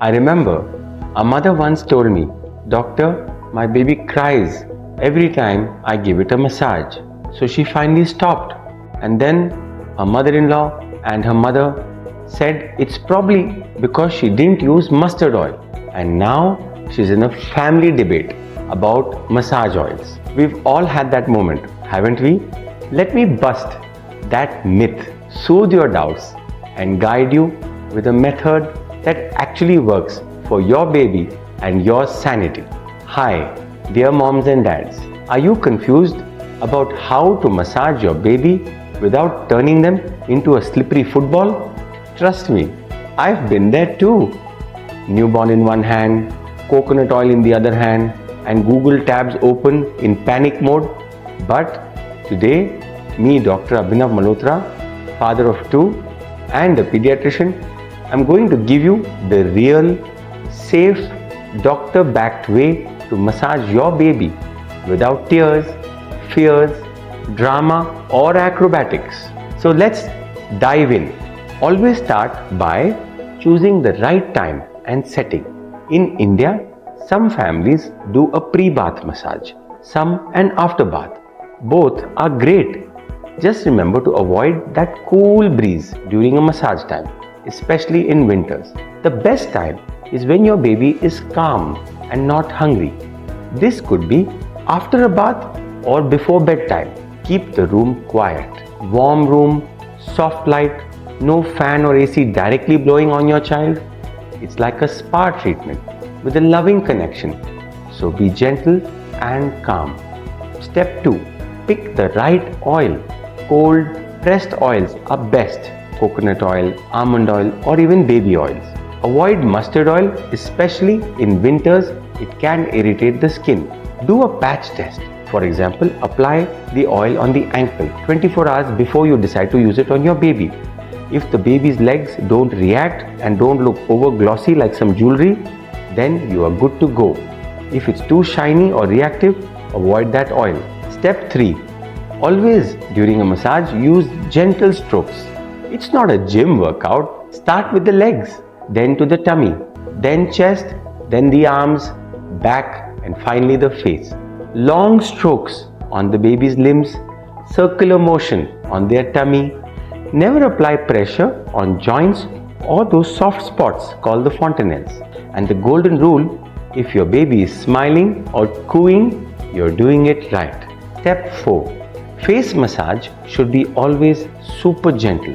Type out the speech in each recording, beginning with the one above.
I remember a mother once told me, "Doctor, my baby cries every time I give it a massage." So she finally stopped. And then her mother-in-law and her mother said it's probably because she didn't use mustard oil. And now she's in a family debate about massage oils. We've all had that moment, haven't we? Let me bust that myth, soothe your doubts, and guide you with a method that actually works for your baby and your sanity. Hi, dear moms and dads. Are you confused about how to massage your baby without turning them into a slippery football? Trust me, I've been there too. Newborn in one hand, coconut oil in the other hand, and Google tabs open in panic mode. But today, me, Dr. Abhinav Malhotra, father of 2 and a pediatrician, I'm going to give you the real, safe, doctor-backed way to massage your baby without tears, fears, drama or acrobatics. So let's dive in. Always start by choosing the right time and setting. In India, some families do a pre-bath massage, some an after bath. Both are great. Just remember to avoid that cool breeze during a massage time, especially in winters. The best time is when your baby is calm and not hungry. This could be after a bath or before bedtime. Keep the room quiet. Warm room, soft light, no fan or AC directly blowing on your child. It's like a spa treatment with a loving connection. So be gentle and calm. Step 2. Pick the right oil. Cold, pressed oils are best. Coconut oil, almond oil, or even baby oils. Avoid mustard oil, especially in winters. It can irritate the skin. Do a patch test. For example, apply the oil on the ankle 24 hours before you decide to use it on your baby. If the baby's legs don't react and don't look over glossy like some jewelry, then you are good to go. If it's too shiny or reactive, avoid that oil. Step 3. Always during a massage, use gentle strokes. It's not a gym workout. Start with the legs, then to the tummy, then chest, then the arms, back, and finally the face. Long strokes on the baby's limbs, circular motion on their tummy. Never apply pressure on joints or those soft spots called the fontanelles. And the golden rule, if your baby is smiling or cooing, you're doing it right. Step 4. Face massage should be always super gentle.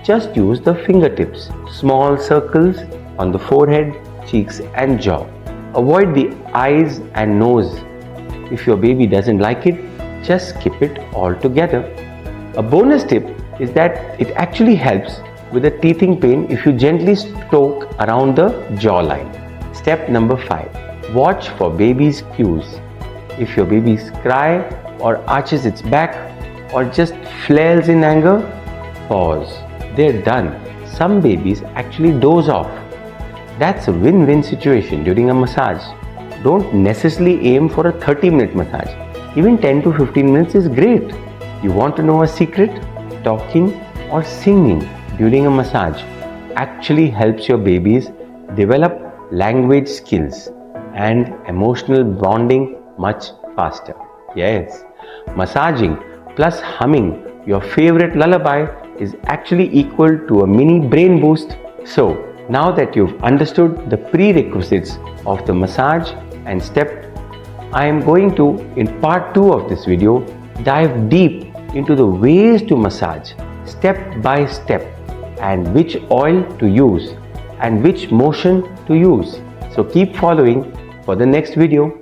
Just use the fingertips, small circles on the forehead, cheeks and jaw. Avoid the eyes and nose. If your baby doesn't like it, just skip it altogether. A bonus tip is that it actually helps with the teething pain if you gently stroke around the jawline. Step number 5. Watch for baby's cues. If your baby cries or arches its back or just flails in anger, pause. They're done. Some babies actually doze off. That's a win-win situation during a massage. Don't necessarily aim for a 30-minute massage. Even 10 to 15 minutes is great. You want to know a secret? Talking or singing during a massage actually helps your babies develop language skills and emotional bonding much faster. Yes, massaging plus humming your favorite lullaby is actually equal to a mini brain boost. So, now that you've understood the prerequisites of the massage and step, I am going to, in part 2 of this video, dive deep into the ways to massage step by step and which oil to use and which motion to use. So keep following for the next video.